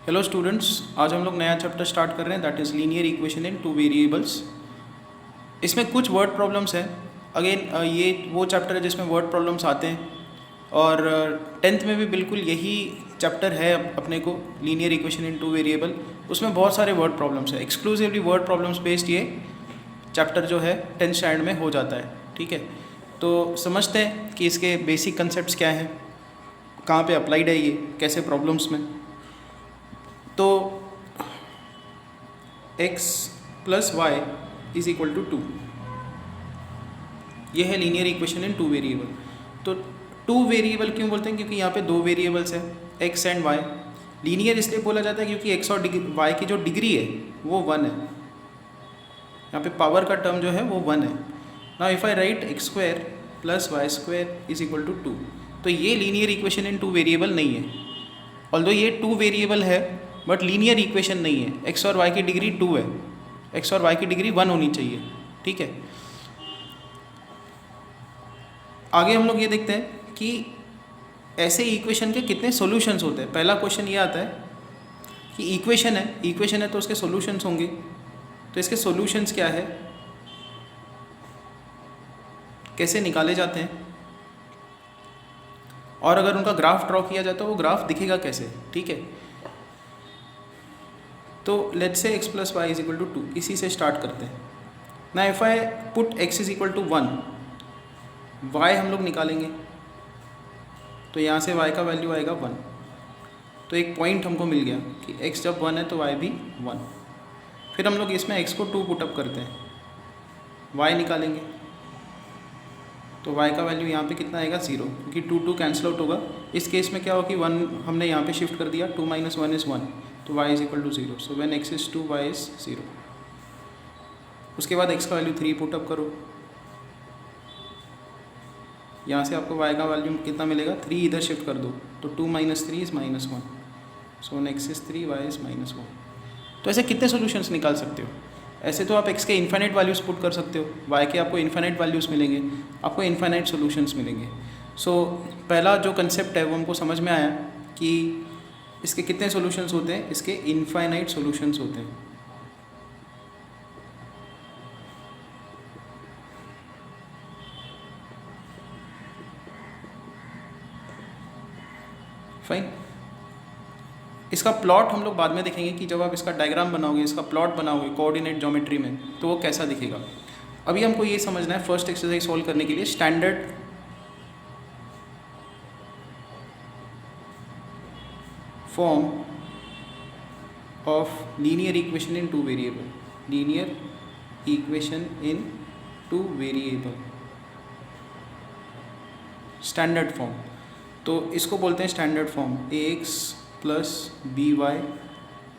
Hello students, आज हम लोग नया चैप्टर स्टार्ट कर रहे हैं, that is linear equation in two variables. इसमें कुछ वर्ड प्रॉब्लम्स हैं। अगेन ये वो चैप्टर है जिसमें वर्ड प्रॉब्लम्स आते हैं और टेंथ में भी बिल्कुल यही चैप्टर है अपने को, linear equation in two variable. उसमें बहुत सारे वर्ड प्रॉब्लम्स हैं, एक्सक्लूसिवली वर्ड प्रॉब्लम्स बेस्ड ये चैप्टर जो है टेंथ स्टैंडर्ड में हो जाता है। ठीक है, तो समझते हैं कि इसके बेसिक कंसेप्ट्स क्या हैं, कहाँ पे अप्लाइड है ये, कैसे प्रॉब्लम्स में। तो x plus y is equal to 2, ये है linear equation in two variable. तो टू वेरिएबल क्यों बोलते हैं? क्योंकि यहाँ पे दो वेरिएबल्स हैं, x एंड y। लीनियर इसलिए बोला जाता है क्योंकि x और y की जो डिग्री है वो 1 है। यहाँ पे पावर का टर्म जो है वो 1 है। Now if I write x square plus y square is equal to 2, तो ये linear equation in two variable नहीं है। ऑल्दो ये टू वेरिएबल है बट लीनियर इक्वेशन नहीं है। x और y की डिग्री 2 है, x और y की डिग्री 1 होनी चाहिए। ठीक है, आगे हम लोग ये देखते हैं कि ऐसे इक्वेशन के कितने सॉल्यूशंस होते हैं। पहला क्वेश्चन ये आता है कि इक्वेशन है तो उसके सॉल्यूशंस होंगे। तो इसके सॉल्यूशंस क्या है, कैसे निकाले जाते हैं, और अगर उनका ग्राफ ड्रॉ किया जाए तो वो ग्राफ दिखेगा कैसे। ठीक है, तो let's say x plus y is equal to 2, इसी से स्टार्ट करते हैं ना। If I put x is equal to 1, y हम लोग निकालेंगे तो यहाँ से y का वैल्यू आएगा 1। तो एक पॉइंट हमको मिल गया कि x जब 1 है तो y भी 1। फिर हम लोग इसमें x को 2 पुटअप करते हैं, y निकालेंगे तो y का वैल्यू यहाँ पे कितना आएगा 0, क्योंकि 2 कैंसिल आउट होगा। इस केस में क्या होगा कि 1 हमने यहाँ पे शिफ्ट कर दिया, 2 माइनस 1 इज़ 1, तो y is equal to 0। So when x is 2 y is 0। उसके बाद x का वैल्यू 3 पुटअप करो, यहाँ से आपको y का वैल्यू कितना मिलेगा, 3 इधर शिफ्ट कर दो तो 2 minus 3 is minus 1। So when x is 3 y is minus 1। तो ऐसे कितने सोल्यूशंस निकाल सकते हो? ऐसे तो आप x के इन्फाइनाइट वैल्यूज़ पुट कर सकते हो, y के आपको इन्फाइनाइट वैल्यूज़ मिलेंगे, आपको इन्फाइनाइट सोल्यूशंस मिलेंगे। सो पहला जो कंसेप्ट है वो हमको समझ में आया कि इसके कितने सॉल्यूशंस होते हैं, इसके इनफाइनाइट सॉल्यूशंस होते हैं। फाइन, इसका प्लॉट हम लोग बाद में देखेंगे कि जब आप इसका डायग्राम बनाओगे, इसका प्लॉट बनाओगे कोऑर्डिनेट ज्योमेट्री में, तो वो कैसा दिखेगा। अभी हमको ये समझना है फर्स्ट एक्सरसाइज सॉल्व करने के लिए standard form of linear equation in two variable, linear equation in two variable standard form. तो इसको बोलते हैं standard form, ax plus b y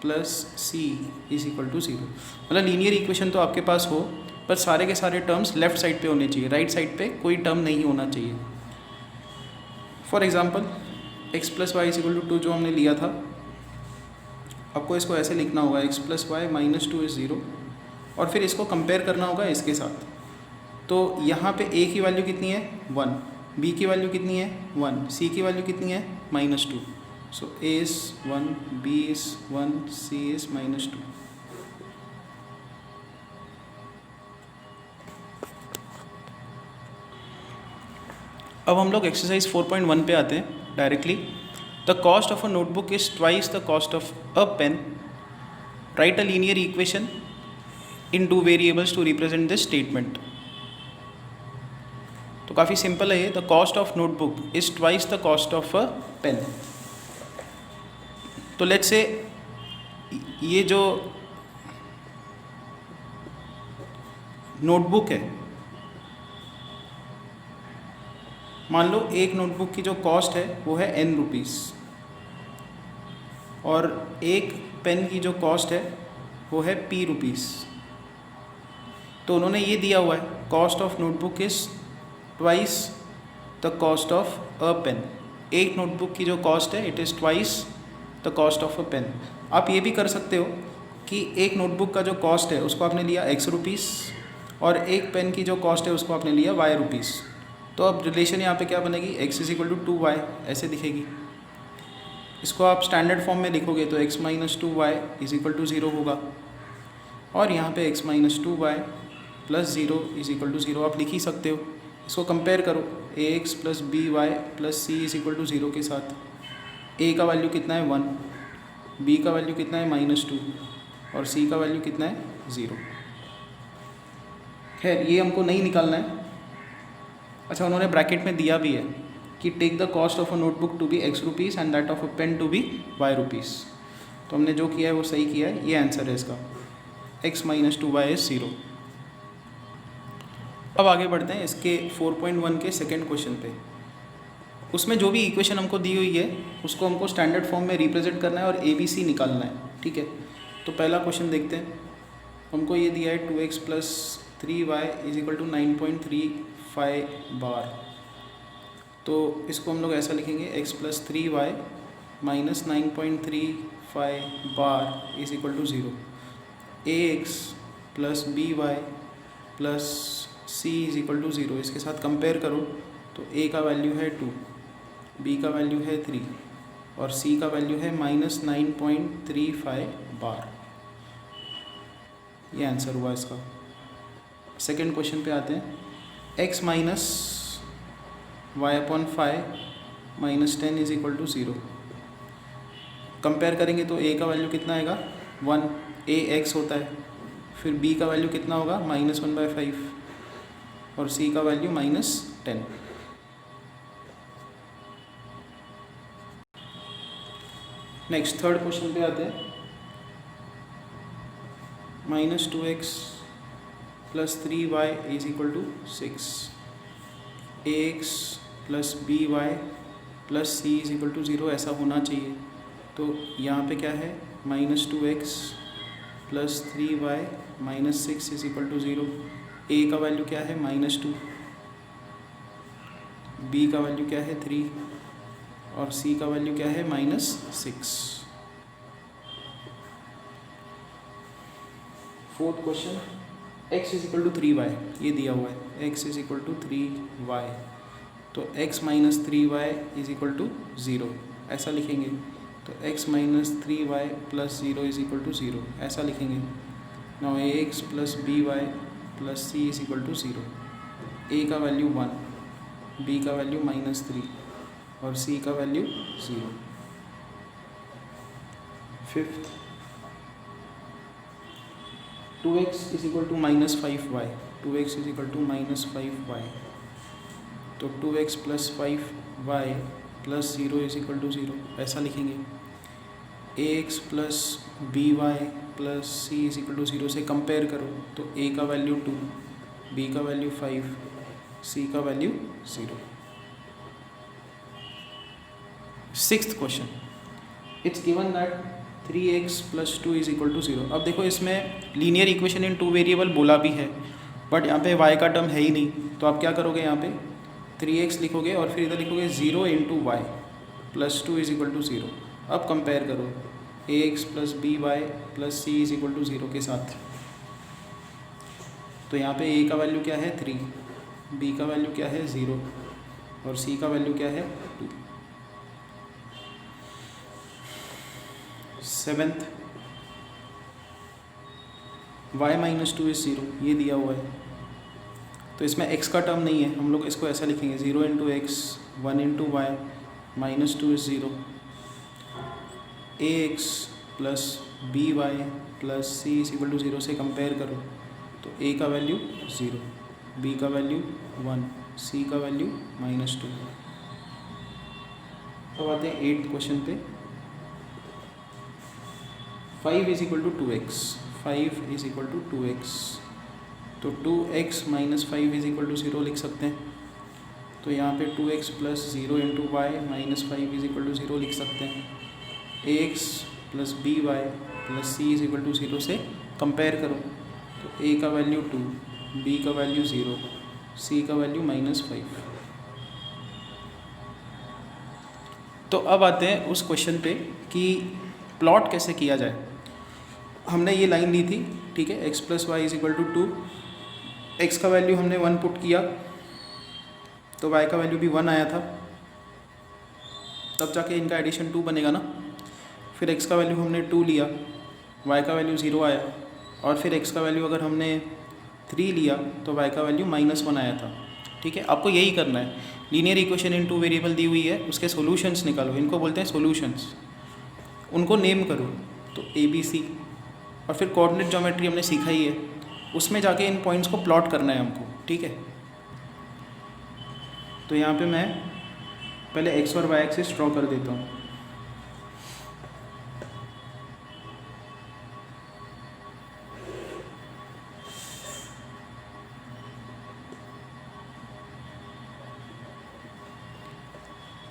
plus c is equal to 0। मतलब लीनियर इक्वेशन तो आपके पास हो, पर सारे के सारे टर्म्स लेफ्ट साइड पे होने चाहिए, राइट साइड पे कोई टर्म नहीं होना चाहिए। For example x plus y is equal to 2 जो हमने लिया था, आपको इसको ऐसे लिखना होगा, x plus y minus 2 is 0, और फिर इसको कंपेयर करना होगा इसके साथ। तो यहाँ पे a की वैल्यू कितनी है 1, b की वैल्यू कितनी है 1, c की वैल्यू कितनी है -2। So a is 1, b is 1, c is -2। अब हम लोग एक्सरसाइज 4.1 पे आते हैं directly. The cost of a notebook is twice the cost of a pen, write a linear equation in two variables to represent this statement. तो काफ़ी simple है ये, the cost of notebook is twice the cost of a pen. तो let's say ये जो notebook है, मान लो एक नोटबुक की जो कॉस्ट है वो है n रुपीज़, और एक पेन की जो कॉस्ट है वो है p रुपीज़। तो उन्होंने ये दिया हुआ है, cost of notebook is twice the cost of a pen. एक नोटबुक की जो कॉस्ट है it is twice the cost of a pen. आप ये भी कर सकते हो कि एक नोटबुक का जो कॉस्ट है उसको आपने लिया x रुपीज़, और एक पेन की जो कॉस्ट है उसको आपने लिया y रुपीज़। तो अब रिलेशन यहाँ पे क्या बनेगी, x is equal to 2y ऐसे दिखेगी। इसको आप स्टैंडर्ड फॉर्म में लिखोगे तो x minus 2y is equal to 0 होगा, और यहाँ पे x minus 2y plus 0 is equal to 0 आप लिख ही सकते हो। इसको कंपेयर करो ax plus b y plus c is equal to 0 के साथ। a का वैल्यू कितना है 1, b का वैल्यू कितना है -2 और c का वैल्यू कितना है 0। खैर ये हमको नहीं निकालना है। अच्छा, उन्होंने ब्रैकेट में दिया भी है कि take the cost of a notebook to be x rupees and that of a pen to be y rupees. तो हमने जो किया है वो सही किया है, ये आंसर है इसका, x माइनस 2y इज़ 0। अब आगे बढ़ते हैं इसके 4.1 के सेकेंड क्वेश्चन पे। उसमें जो भी इक्वेशन हमको दी हुई है उसको हमको स्टैंडर्ड फॉर्म में रिप्रेजेंट करना है और ABC निकालना है, ठीक है। तो पहला क्वेश्चन देखते हैं। हमको ये दिया है 2x plus 3y is equal to 9.35 बार। तो इसको हम लोग ऐसा लिखेंगे x प्लस 3y माइनस 9.35 बार is equal to 0। ax plus by plus c is equal to 0। इसके साथ कंपेयर करो तो a का वैल्यू है 2, b का वैल्यू है 3 और c का वैल्यू है माइनस 9.35 बार। ये आंसर हुआ इसका। सेकेंड क्वेश्चन पे आते हैं। x minus y upon 5 minus 10 is equal to 0। Compare करेंगे तो a का वैल्यू कितना आएगा 1, a x होता है, फिर b का वैल्यू कितना होगा -1/5 और c का वैल्यू -10। नेक्स्ट थर्ड क्वेश्चन पे आते हैं। -2x plus 3y is equal to 6। ax plus by plus c is equal to 0 ऐसा होना चाहिए। तो यहाँ पे क्या है -2x plus 3y minus 6 is equal to 0। a का वैल्यू क्या है -2, b का वैल्यू क्या है 3 और c का वैल्यू क्या है -6। Fourth question, x is equal to 3y ये दिया हुआ है, x is equal to 3y। तो x minus 3y is equal to 0 ऐसा लिखेंगे। तो x minus 3y plus 0 is equal to 0 ऐसा लिखेंगे। Now ax plus by plus c is equal to 0। a का वैल्यू 1, b का वैल्यू -3 और c का value 0। Fifth, 2x is equal to -5y। 2x is equal to -5y। तो 2x plus 5y plus 0 is equal to 0 ऐसा लिखेंगे। ax plus by plus c is equal to 0 से compare करो तो a का value 2, b का value 5, c का value 0। Sixth question, it's given that 3x plus 2 is equal to 0। अब देखो इसमें लीनियर इक्वेशन इन 2 वेरिएबल बोला भी है, बट यहाँ पे y का टर्म है ही नहीं। तो आप क्या करोगे, यहाँ पे 3x लिखोगे और फिर इधर लिखोगे 0 into y plus 2 is equal to 0। अब कंपेयर करो ax plus by plus c is equal to 0 के साथ। तो यहाँ पे a का वैल्यू क्या है 3, b का वैल्यू क्या है 0 और c का वैल्यू क्या है 2। सेवेंथ, y माइनस 2 इज 0 ये दिया हुआ है। तो इसमें x का टर्म नहीं है, हम लोग इसको ऐसा लिखेंगे 0 into x 1 into y minus 2 is 0। ax plus by plus c is equal to 0 से कंपेयर करो तो a का वैल्यू 0, b का वैल्यू 1, c का वैल्यू -2। अब आते हैं 8th क्वेश्चन पे। 5 is equal to 2x, 5 is equal to 2x। तो 2x minus 5 is equal to 0 लिख सकते हैं। तो यहाँ पे 2x plus 0 into y minus 5 is equal to 0 लिख सकते हैं। ax plus by plus c is equal to 0 से कंपेयर करो तो a का वैल्यू 2, b का वैल्यू 0, c का वैल्यू -5। तो अब आते हैं उस क्वेश्चन पे कि प्लॉट कैसे किया जाए। हमने ये लाइन ली थी, ठीक है, x plus y is equal to 2। x का वैल्यू हमने 1 पुट किया तो y का वैल्यू भी 1 आया था, तब जाके इनका एडिशन 2 बनेगा ना। फिर x का वैल्यू हमने 2 लिया, y का वैल्यू 0 आया, और फिर x का वैल्यू अगर हमने 3 लिया तो y का वैल्यू -1 आया था। ठीक है, आपको यही करना है। लीनियर इक्वेशन इन 2 वेरिएबल दी हुई है, उसके सॉल्यूशंस निकालो, इनको बोलते हैं सॉल्यूशंस। उनको नेम करो, तो ABC, और फिर कोऑर्डिनेट ज्योमेट्री हमने सीखा ही है, उसमें जाके इन पॉइंट्स को प्लॉट करना है हमको। ठीक है, तो यहाँ पे मैं पहले x और y एक्सिस ड्रॉ कर देता हूँ।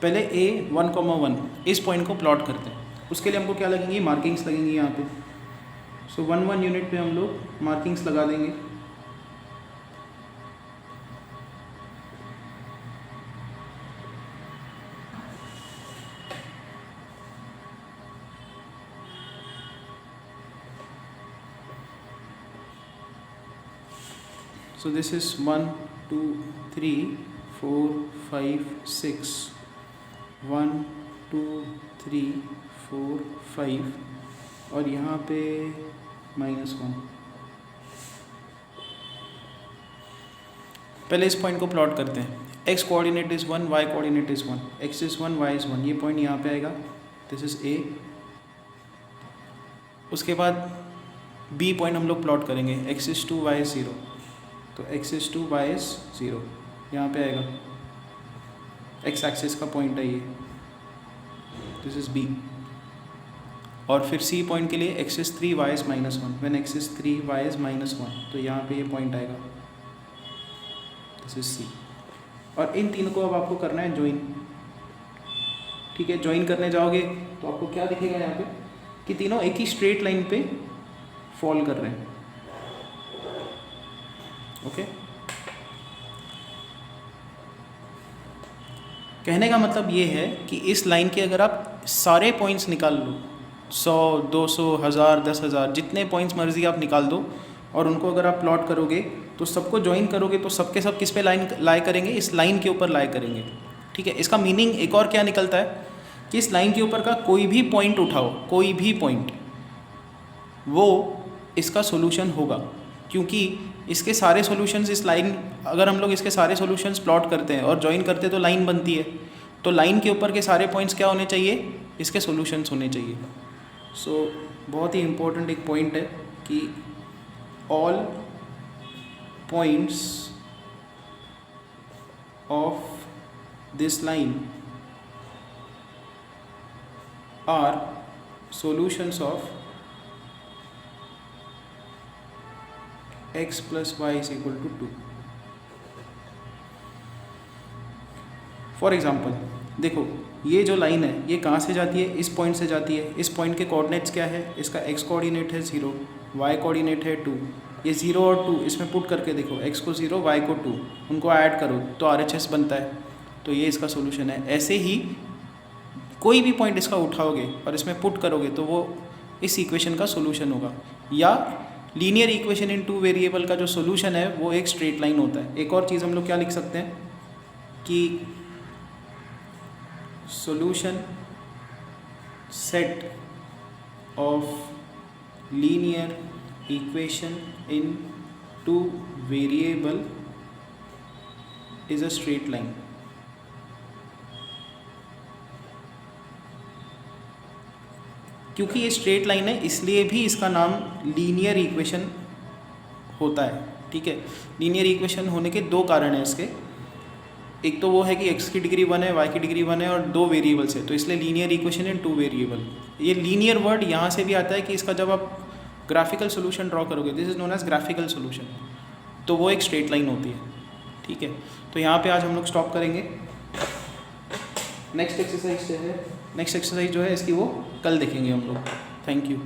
पहले A1,1 इस पॉइंट को प्लॉट करते हैं। उसके लिए हमको क्या लगेंगी, मार्किंग्स लगेंगी यहाँ पे। सो 1 यूनिट पे हम लोग मार्किंग्स लगा देंगे। सो दिस इज 1 2 3 4 5 6, 1 2 3 4 5, और यहाँ पे -1। पहले इस पॉइंट को प्लॉट करते हैं। x coordinate is 1, y coordinate is 1, x is 1, y is 1, ये पॉइंट यहाँ पे आएगा, दिस इज़ A। उसके बाद B पॉइंट हम लोग प्लॉट करेंगे, x इज़ 2, y इज़ 0, तो x इज़ 2, y इज़ 0, यहाँ पे आएगा, x एक्सिस का पॉइंट है ये, दिस इज़ B। और फिर C पॉइंट के लिए x is 3, y is -1, when x is 3, y is -1, तो यहाँ पे ये पॉइंट आएगा, दिस इज़ C। और इन तीनों को अब आपको करना है ज्वाइन। ठीक है, ज्वाइन करने जाओगे तो आपको क्या दिखेगा यहाँ पे कि तीनों एक ही स्ट्रेट लाइन पे फॉल कर रहे हैं। ओके, कहने का मतलब ये है कि इस लाइन के अगर आप सारे पॉइंट्स निकाल लो, 100, 200, 1000, 10,000, जितने पॉइंट्स मर्जी आप निकाल दो, और उनको अगर आप प्लॉट करोगे तो सबको ज्वाइन करोगे तो सबके सब किस पे लाइन लाई करेंगे, इस लाइन के ऊपर लाई करेंगे। ठीक है, इसका मीनिंग एक और क्या निकलता है कि इस लाइन के ऊपर का कोई भी पॉइंट उठाओ, कोई भी पॉइंट, वो इसका सॉल्यूशन होगा, क्योंकि इसके सारे सॉल्यूशंस इस लाइन, अगर हम लोग इसके सारे सॉल्यूशंस प्लॉट करते हैं और ज्वाइन करते हैं तो लाइन बनती है, तो लाइन के ऊपर के सारे पॉइंट्स क्या होने चाहिए, इसके सॉल्यूशंस होने चाहिए। सो बहुत ही इम्पोर्टेंट एक पॉइंट है कि all points of this line are solutions of x + y = 2। For example देखो, ये जो लाइन है ये कहाँ से जाती है, इस पॉइंट से जाती है। इस पॉइंट के कोऑर्डिनेट्स क्या है, इसका x कोऑर्डिनेट है 0, y कोऑर्डिनेट है 2, ये 0 और 2 इसमें पुट करके देखो, x को 0, y को 2, उनको ऐड करो तो RHS बनता है, तो ये इसका सॉल्यूशन है। ऐसे ही कोई भी पॉइंट इसका उठाओगे और इसमें पुट करोगे तो वो इस इक्वेशन का सॉल्यूशन होगा। या लीनियर इक्वेशन इन 2 वेरिएबल का जो सॉल्यूशन है वो एक स्ट्रेट लाइन होता है। एक और चीज़ हम लोग क्या लिख सकते हैं कि solution set of linear equation in 2 variable is a straight line। क्योंकि ये स्ट्रेट लाइन है इसलिए भी इसका नाम लीनियर इक्वेशन होता है। ठीक है, लीनियर इक्वेशन होने के 2 कारण हैं इसके। एक तो वो है कि x की डिग्री 1 है, y की डिग्री 1 है और 2 वेरिएबल्स है, तो इसलिए लीनियर इक्वेशन इन 2 वेरिएबल। ये लीनियर वर्ड यहाँ से भी आता है कि इसका जब आप ग्राफिकल सोल्यूशन ड्रॉ करोगे, this is known as graphical solution, तो वो एक स्ट्रेट लाइन होती है। ठीक है, तो यहाँ पे आज हम लोग स्टॉप करेंगे। नेक्स्ट एक्सरसाइज जो है इसकी वो कल देखेंगे हम लोग। Thank you.